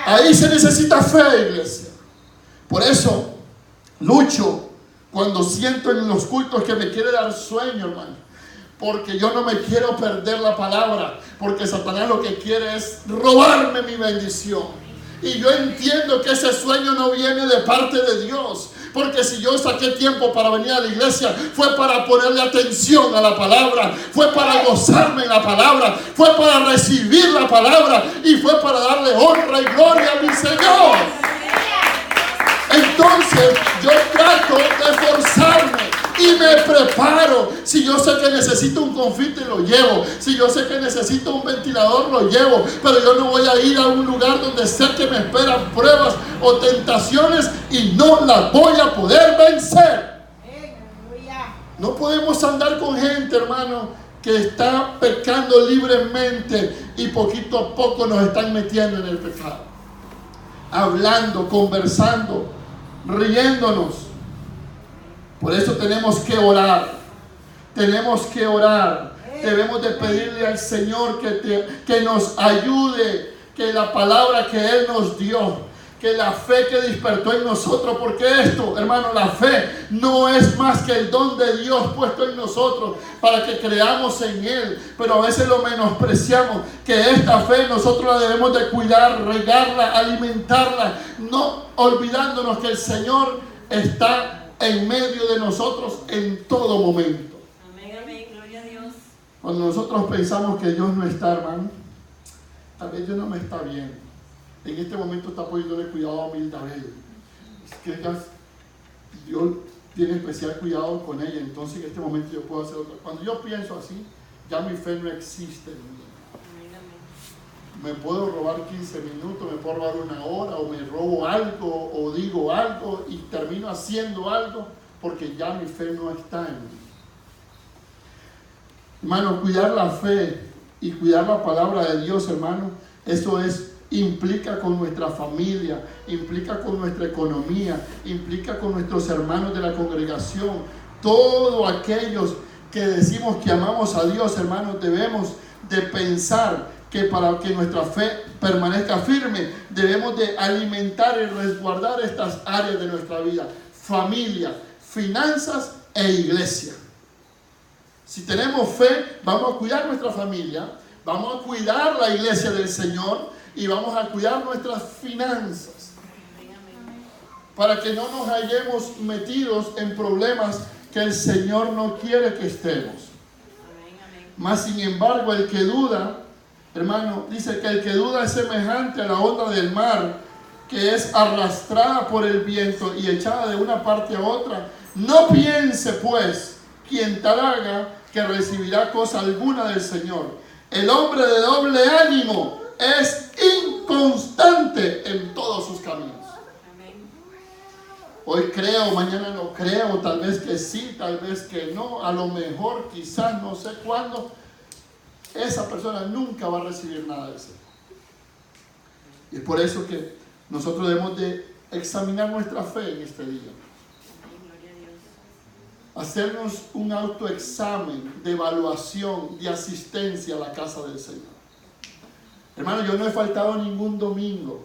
Ahí se necesita fe, iglesia. Por eso lucho cuando siento en los cultos que me quiere dar sueño, hermano, porque yo no me quiero perder la palabra, porque Satanás lo que quiere es robarme mi bendición. Y yo entiendo que ese sueño no viene de parte de Dios, porque si yo saqué tiempo para venir a la iglesia, fue para ponerle atención a la palabra, fue para gozarme en la palabra, fue para recibir la palabra y fue para darle honra y gloria a mi Señor. Entonces yo trato de esforzarme y me preparo. Si yo sé que necesito un confite, lo llevo. Si yo sé que necesito un ventilador, lo llevo. Pero yo no voy a ir a un lugar donde sé que me esperan pruebas o tentaciones y no las voy a poder vencer. No podemos andar con gente, hermano, que está pecando libremente y poquito a poco nos están metiendo en el pecado. Hablando, conversando, riéndonos. Por eso tenemos que orar. Tenemos que orar. Debemos de pedirle al Señor que nos ayude, que la palabra que Él nos dio, que la fe que despertó en nosotros, porque esto, hermano, la fe no es más que el don de Dios puesto en nosotros para que creamos en Él, pero a veces lo menospreciamos, que esta fe nosotros la debemos de cuidar, regarla, alimentarla, no olvidándonos que el Señor está en medio de nosotros en todo momento. Amén, amén, gloria a Dios. Cuando nosotros pensamos que Dios no está, hermano, tal vez Dios no me está viendo. En este momento está poniéndole cuidado a Mildabel. Es que Dios tiene especial cuidado con ella. Entonces en este momento yo puedo hacer otra. Cuando yo pienso así, ya mi fe no existe en mí. Me puedo robar 15 minutos, me puedo robar una hora, o me robo algo, o digo algo y termino haciendo algo porque ya mi fe no está en mí. Hermano, cuidar la fe y cuidar la palabra de Dios, hermano, eso implica con nuestra familia, implica con nuestra economía, implica con nuestros hermanos de la congregación. Todos aquellos que decimos que amamos a Dios, hermanos, debemos de pensar que para que nuestra fe permanezca firme, debemos de alimentar y resguardar estas áreas de nuestra vida: familia, finanzas e iglesia. Si tenemos fe, vamos a cuidar nuestra familia, vamos a cuidar la iglesia del Señor y vamos a cuidar nuestras finanzas, para que no nos hallemos metidos en problemas que el Señor no quiere que estemos. Mas sin embargo, el que duda, hermano, dice que el que duda es semejante a la onda del mar, que es arrastrada por el viento y echada de una parte a otra. No piense pues quien tal haga que recibirá cosa alguna del Señor. El hombre de doble ánimo es inconstante en todos sus caminos. Hoy creo, mañana no creo, tal vez que sí, tal vez que no, a lo mejor, quizás, no sé cuándo. Esa persona nunca va a recibir nada del Señor. Y es por eso que nosotros debemos de examinar nuestra fe en este día. hacernos un autoexamen de evaluación, de asistencia a la casa del Señor. Hermano, yo no he faltado ningún domingo.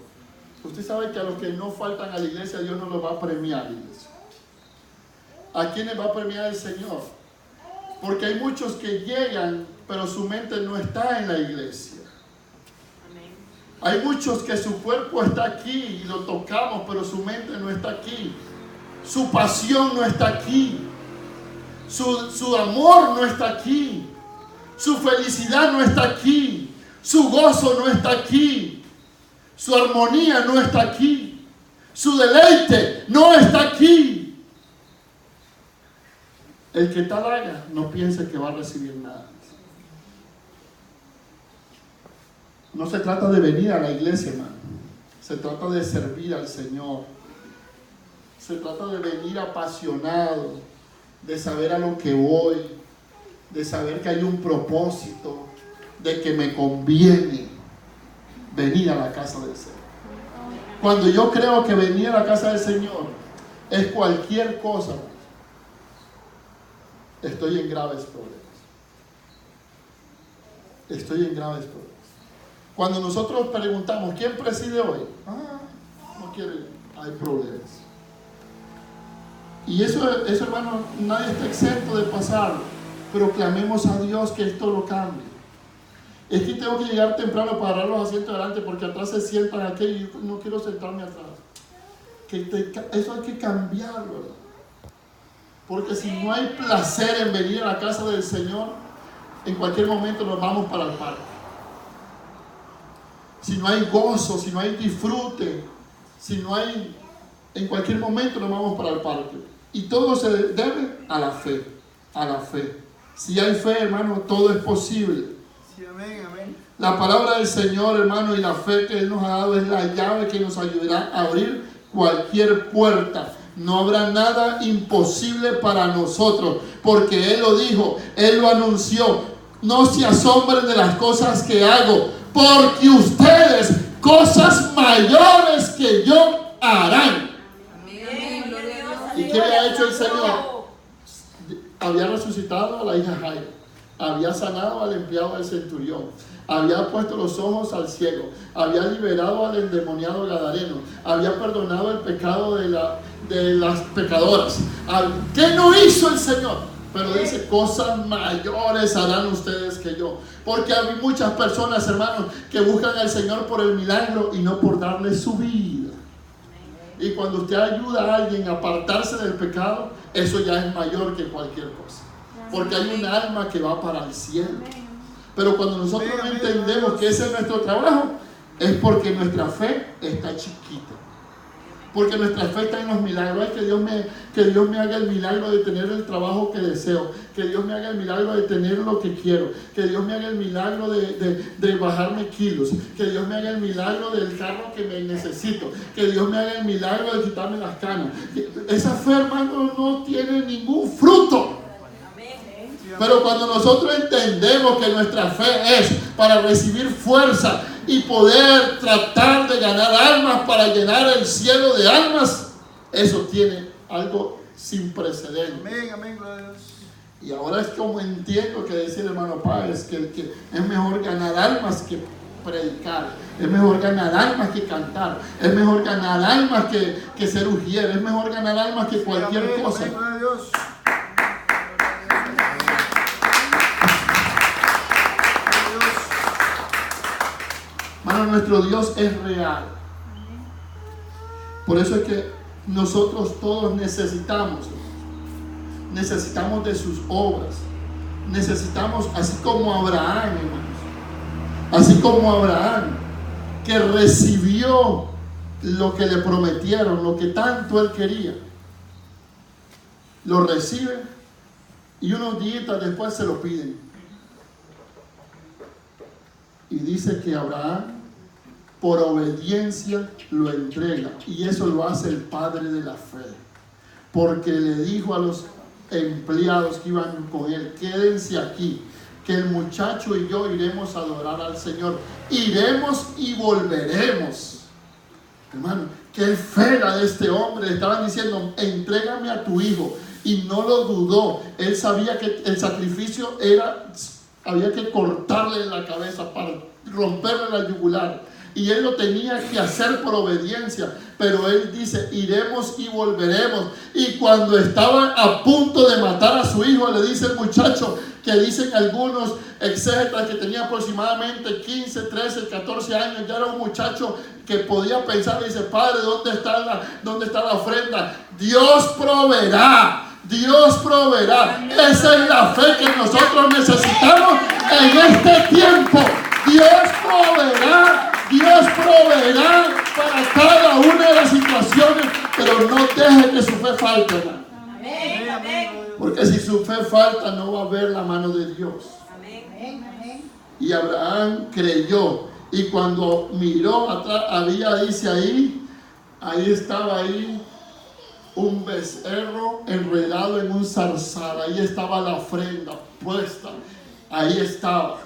Usted sabe que a los que no faltan a la iglesia, Dios no los va a premiar, iglesia. ¿A quiénes va a premiar el Señor? Porque hay muchos que llegan, pero su mente no está en la iglesia. Hay muchos que su cuerpo está aquí y lo tocamos, pero su mente no está aquí. Su pasión no está aquí. Su amor no está aquí. Su felicidad no está aquí. Su gozo no está aquí. Su armonía no está aquí. Su deleite no está aquí. El que tal haga, no piense que va a recibir nada. No se trata de venir a la iglesia, hermano. Se trata de servir al Señor. Se trata de venir apasionado, de saber a lo que voy, de saber que hay un propósito, de que me conviene venir a la casa del Señor. Cuando yo creo que venir a la casa del Señor es cualquier cosa, estoy en graves problemas. Estoy en graves problemas. Cuando nosotros preguntamos, ¿quién preside hoy? No quiere, hay problemas. Y eso, hermano, nadie está exento de pasarlo. Pero clamemos a Dios que esto lo cambie. Es que tengo que llegar temprano para agarrar los asientos adelante porque atrás se sientan aquellos y yo no quiero sentarme atrás. Eso hay que cambiarlo, ¿verdad? Porque si no hay placer en venir a la casa del Señor, en cualquier momento nos vamos para el parque. Si no hay gozo, si no hay disfrute, si no hay, en cualquier momento nos vamos para el parque. Y todo se debe a la fe, a la fe. Si hay fe, hermano, todo es posible. Sí, amén, amén. La palabra del Señor, hermano, y la fe que Él nos ha dado es la llave que nos ayudará a abrir cualquier puerta. No habrá nada imposible para nosotros, porque Él lo dijo, Él lo anunció. No se asombren de las cosas que hago, porque ustedes cosas mayores que yo harán. ¿Y qué le ha hecho el Señor? Había resucitado a la hija Jairo, había sanado al empleado del centurión, había puesto los ojos al ciego, había liberado al endemoniado gadareno, había perdonado el pecado de las pecadoras. ¿Qué no hizo el Señor? Pero dice, cosas mayores harán ustedes que yo. Porque hay muchas personas, hermanos, que buscan al Señor por el milagro y no por darle su vida. Y cuando usted ayuda a alguien a apartarse del pecado, eso ya es mayor que cualquier cosa. Porque hay un alma que va para el cielo. Pero cuando nosotros entendemos que ese es nuestro trabajo, es porque nuestra fe está chiquita. Porque nuestra fe está en los milagros. Ay, que Dios me haga el milagro de tener el trabajo que deseo. Que Dios me haga el milagro de tener lo que quiero. Que Dios me haga el milagro de bajarme kilos. Que Dios me haga el milagro del carro que me necesito. Que Dios me haga el milagro de quitarme las canas. Esa fe, hermano, no tiene ningún fruto. Pero cuando nosotros entendemos que nuestra fe es para recibir fuerza y poder tratar de ganar almas para llenar el cielo de almas, eso tiene algo sin precedentes. Amén, amén, gloria a Dios. Y ahora es como entiendo que decía el hermano Páez, que es mejor ganar almas que predicar, es mejor ganar almas que cantar, es mejor ganar almas que ser ujier, es mejor ganar almas que cualquier amén, cosa. Amén, gloria a Dios. Hermano, nuestro Dios es real. Por eso es que nosotros todos necesitamos de sus obras. Necesitamos, así como Abraham, hermanos, así como Abraham, que recibió lo que le prometieron, lo que tanto él quería, lo recibe y unos días después se lo piden. Y dice que Abraham, por obediencia, lo entrega. Y eso lo hace el padre de la fe. Porque le dijo a los empleados que iban con él, quédense aquí, que el muchacho y yo iremos a adorar al Señor. Iremos y volveremos. Hermano, qué fe la de este hombre. Estaban diciendo, entrégame a tu hijo. Y no lo dudó. Él sabía que el sacrificio había que cortarle la cabeza para romperle la yugular. Y él lo tenía que hacer por obediencia. Pero él dice, iremos y volveremos. Y cuando estaban a punto de matar a su hijo, le dice el muchacho, que dicen algunos exégetas que tenía aproximadamente 15, 13, 14 años, ya era un muchacho que podía pensar, le dice, Padre, ¿dónde está la ofrenda? Dios proveerá. Dios proveerá. Esa es la fe que nosotros necesitamos en este tiempo. Dios proveerá. Dios proveerá para cada una de las situaciones, pero no deje que su fe falte, hermano. Amén, amén. Porque si su fe falta, no va a ver la mano de Dios. Amén. Y Abraham creyó, y cuando miró atrás, dice ahí estaba un becerro enredado en un zarzal. Ahí estaba la ofrenda puesta. Ahí estaba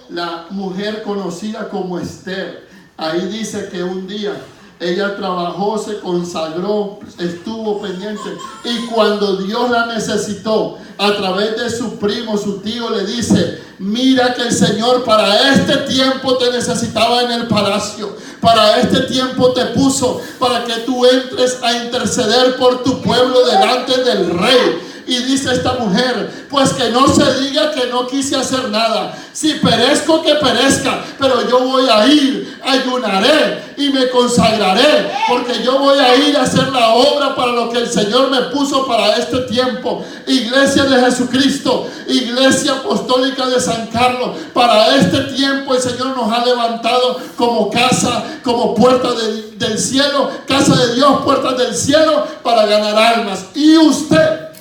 la mujer conocida como Esther. Ahí dice que un día ella trabajó, se consagró, estuvo pendiente, y cuando Dios la necesitó, a través de su primo, su tío, le dice, mira que el Señor para este tiempo te necesitaba en el palacio, para este tiempo te puso, para que tú entres a interceder por tu pueblo delante del rey. Y dice esta mujer, pues que no se diga que no quise hacer nada. Si perezco, que perezca, pero yo voy a ir, ayunaré y me consagraré, porque yo voy a ir a hacer la obra para lo que el Señor me puso para este tiempo. Iglesia de Jesucristo, Iglesia Apostólica de San Carlos, para este tiempo el Señor nos ha levantado como casa, como puerta del cielo, casa de Dios, puertas del cielo, para ganar almas. Y usted,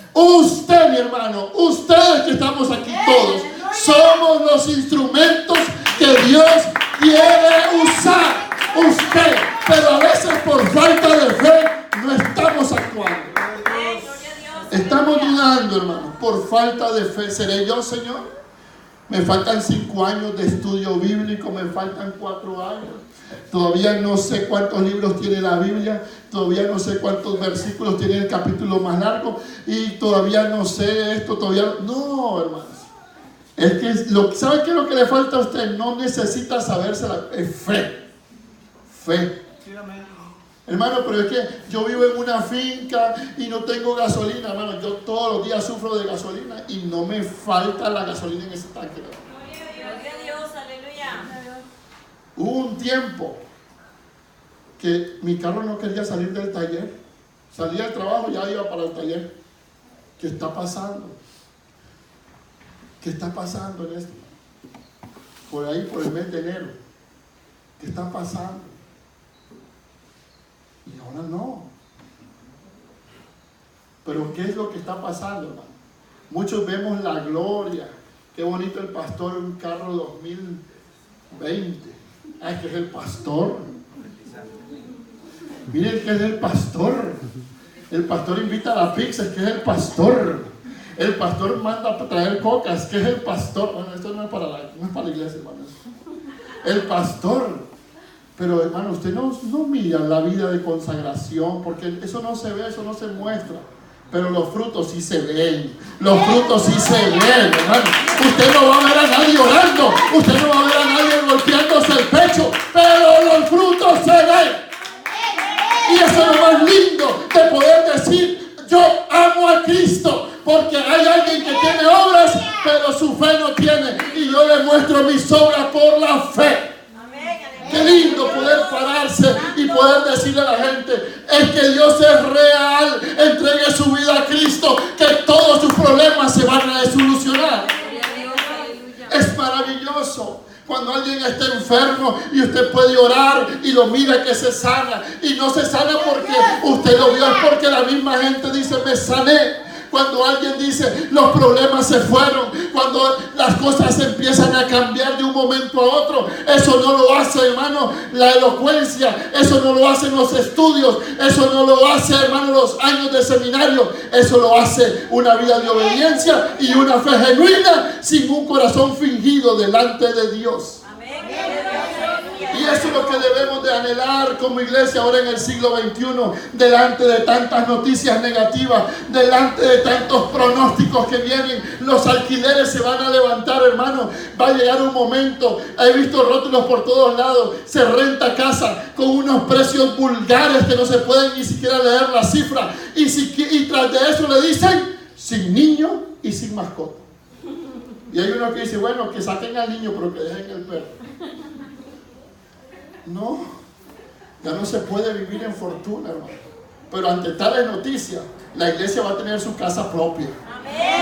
mi hermano, ustedes que estamos aquí todos, somos los instrumentos que Dios quiere usar. Usted, pero a veces por falta de fe no estamos actuando. Estamos dudando, hermano, por falta de fe. ¿Seré yo, Señor? Me faltan 5 años de estudio bíblico, me faltan 4 años. Todavía no sé cuántos libros tiene la Biblia, todavía no sé cuántos versículos tiene el capítulo más largo, y todavía no sé esto, todavía no, hermanos. Es que ¿sabe qué es lo que le falta a usted? No necesita sabérsela, es fe. Hermano, pero es que yo vivo en una finca y no tengo gasolina, hermano. Yo todos los días sufro de gasolina y no me falta la gasolina en ese tanque. Gloria a Dios, aleluya. Hubo un tiempo que mi carro no quería salir del taller. Salía del trabajo y ya iba para el taller. ¿Qué está pasando? ¿Qué está pasando en esto? Por ahí, por el mes de enero. ¿Qué está pasando? Y ahora no. Pero ¿qué es lo que está pasando, hermano? Muchos vemos la gloria. Qué bonito el pastor, un carro 2020. Ah, es que es el pastor. Miren que es el pastor. El pastor invita a la pizza, es que es el pastor. El pastor manda a traer cocas, que es el pastor. Bueno, esto no es para la iglesia, hermano. El pastor. Pero hermano, usted no mira la vida de consagración, porque eso no se ve, eso no se muestra. Pero los frutos sí se ven. Los frutos sí se ven, hermano. Usted no va a ver a nadie orando. Usted no va a ver a nadie golpeándose el pecho. Pero los frutos se ven. Y eso es lo más lindo de poder decir, yo amo a Cristo. Porque hay alguien que tiene obras, pero su fe no tiene. Y yo le muestro mis obras por la fe. Qué lindo poder pararse y poder decirle a la gente, es que Dios es real, entregue su vida a Cristo, que todos sus problemas se van a solucionar. Es maravilloso cuando alguien está enfermo y usted puede orar y lo mira que se sana, y no se sana porque usted lo vio, es porque la misma gente dice, me sané. Cuando alguien dice, los problemas se fueron, cuando las cosas empiezan a cambiar de un momento a otro, eso no lo hace, hermano, la elocuencia, eso no lo hacen los estudios, eso no lo hace, hermano, los años de seminario, eso lo hace una vida de obediencia y una fe genuina, sin un corazón fingido delante de Dios. Y eso es lo que debemos de anhelar como iglesia ahora en el siglo XXI, delante de tantas noticias negativas, delante de tantos pronósticos que vienen. Los alquileres se van a levantar, hermano. Va a llegar un momento, he visto rótulos por todos lados, se renta casa con unos precios vulgares que no se pueden ni siquiera leer la cifra. Y tras de eso le dicen, sin niño y sin mascota. Y hay uno que dice, bueno, que saquen al niño, pero que dejen el perro. No, ya no se puede vivir en fortuna, hermano. Pero ante tales noticias, la iglesia va a tener su casa propia.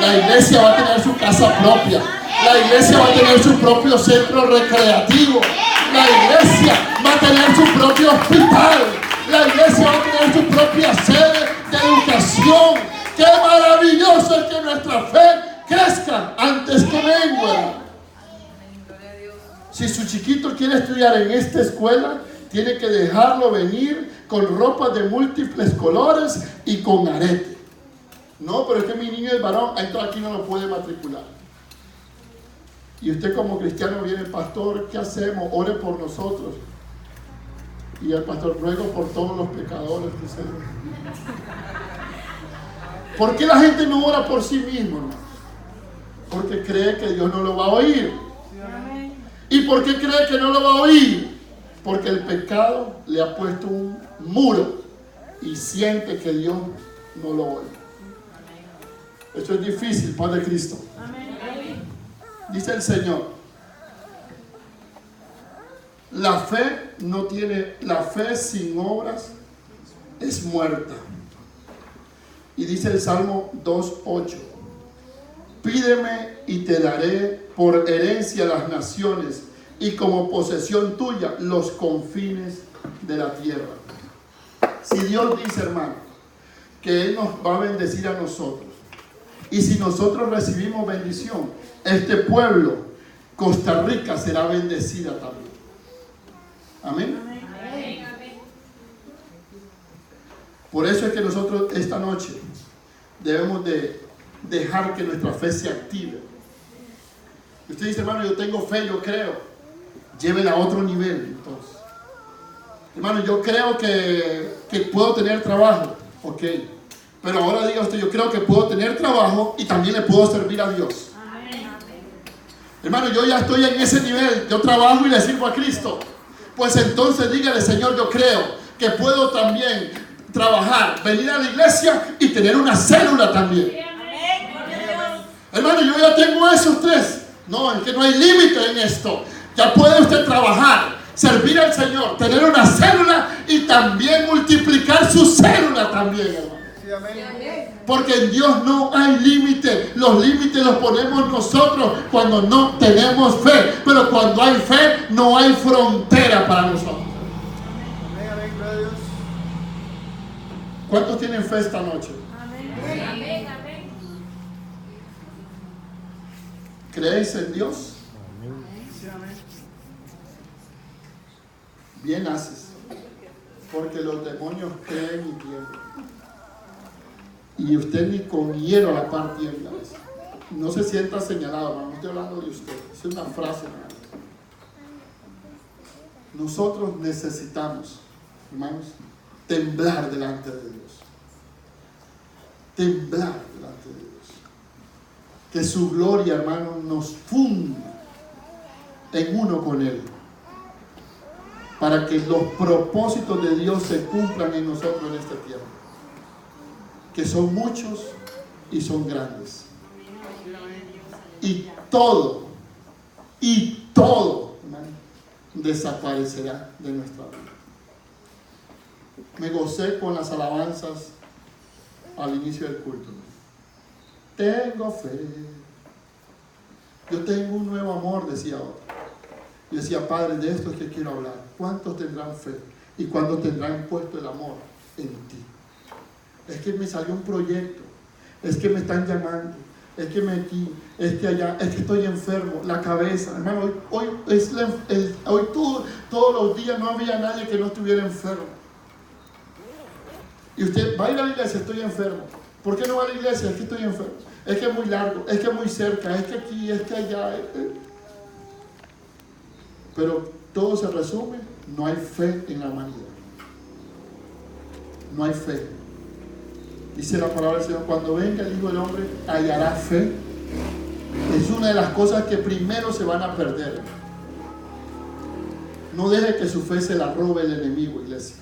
La iglesia va a tener su casa propia. La iglesia va a tener su propio centro recreativo. La iglesia va a tener su propio hospital. La iglesia va a tener su propia sede de educación. ¡Qué maravilloso es que nuestra fe crezca antes que mengue! Si su chiquito quiere estudiar en esta escuela, tiene que dejarlo venir con ropas de múltiples colores y con arete. No, pero es que mi niño es varón, entonces aquí no lo puede matricular. Y usted como cristiano viene, pastor, ¿qué hacemos? Ore por nosotros. Y el pastor, ruego por todos los pecadores que se... ¿Por qué la gente no ora por sí mismo, hermano? Porque cree que Dios no lo va a oír. ¿Y por qué cree que no lo va a oír? Porque el pecado le ha puesto un muro y siente que Dios no lo oye. Esto es difícil, Padre Cristo. Dice el Señor, la fe sin obras es muerta. Y dice el Salmo 2:8, pídeme y te daré por herencia las naciones y como posesión tuya los confines de la tierra. Si Dios dice, hermano, que Él nos va a bendecir a nosotros, y si nosotros recibimos bendición, este pueblo, Costa Rica, será bendecida también. Amén. Por eso es que nosotros esta noche debemos de dejar que nuestra fe se active. Usted dice, hermano, yo tengo fe, yo creo. Llévela a otro nivel, entonces. Hermano, yo creo que puedo tener trabajo. Ok. Pero ahora diga usted, yo creo que puedo tener trabajo y también le puedo servir a Dios. Hermano, yo ya estoy en ese nivel. Yo trabajo y le sirvo a Cristo. Pues entonces dígale, Señor, yo creo que puedo también trabajar, venir a la iglesia y tener una célula también. Hermano, yo ya tengo esos tres. No, es que no hay límite en esto. Ya puede usted trabajar, servir al Señor, tener una célula y también multiplicar su célula también, hermano. Porque en Dios no hay límite. Los límites los ponemos nosotros cuando no tenemos fe. Pero cuando hay fe, no hay frontera para nosotros. ¿Cuántos tienen fe esta noche? ¿Creéis en Dios? Bien haces. Porque los demonios creen y tiemblan. Y usted ni con hielo a la par tiembla. No se sienta señalado, hermano. No estoy hablando de usted. Es una frase, hermano. Nosotros necesitamos, hermanos, temblar delante de Dios. Temblar delante de Dios. Que su gloria, hermano, nos funda en uno con Él. Para que los propósitos de Dios se cumplan en nosotros en esta tierra. Que son muchos y son grandes. Y todo, hermano, desaparecerá de nuestra vida. Me gocé con las alabanzas al inicio del culto. Tengo fe. Yo tengo un nuevo amor, decía otro. Yo decía, Padre, de esto es que quiero hablar. ¿Cuántos tendrán fe? ¿Y cuántos tendrán puesto el amor en ti? Es que me salió un proyecto, es que me están llamando, es que me aquí, es que allá, es que estoy enfermo, la cabeza, hermano, hoy todos los días no había nadie que no estuviera enfermo. Y usted va a ir a la iglesia, estoy enfermo. ¿Por qué no va a la iglesia? Es que estoy enfermo. Es que es muy largo, es que es muy cerca, es que aquí, es que allá. Pero todo se resume no hay fe en la humanidad. No hay fe. Dice la palabra del Señor, cuando venga el Hijo del Hombre, hallará fe. Es una de las cosas que primero se van a perder. No deje que su fe se la robe el enemigo, iglesia.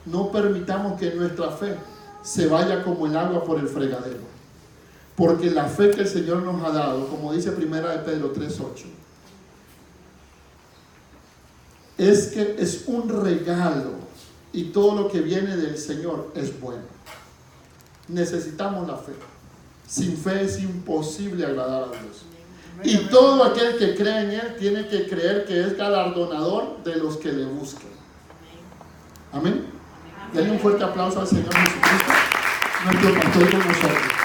No permitamos que nuestra fe se vaya como el agua por el fregadero. Porque la fe que el Señor nos ha dado, como dice Primera de Pedro 3:8, es que es un regalo y todo lo que viene del Señor es bueno. Necesitamos la fe. Sin fe es imposible agradar a Dios. Y todo aquel que cree en Él tiene que creer que es galardonador de los que le buscan. Amén. Denle un fuerte aplauso al Señor Jesucristo, nuestro pastor con nosotros.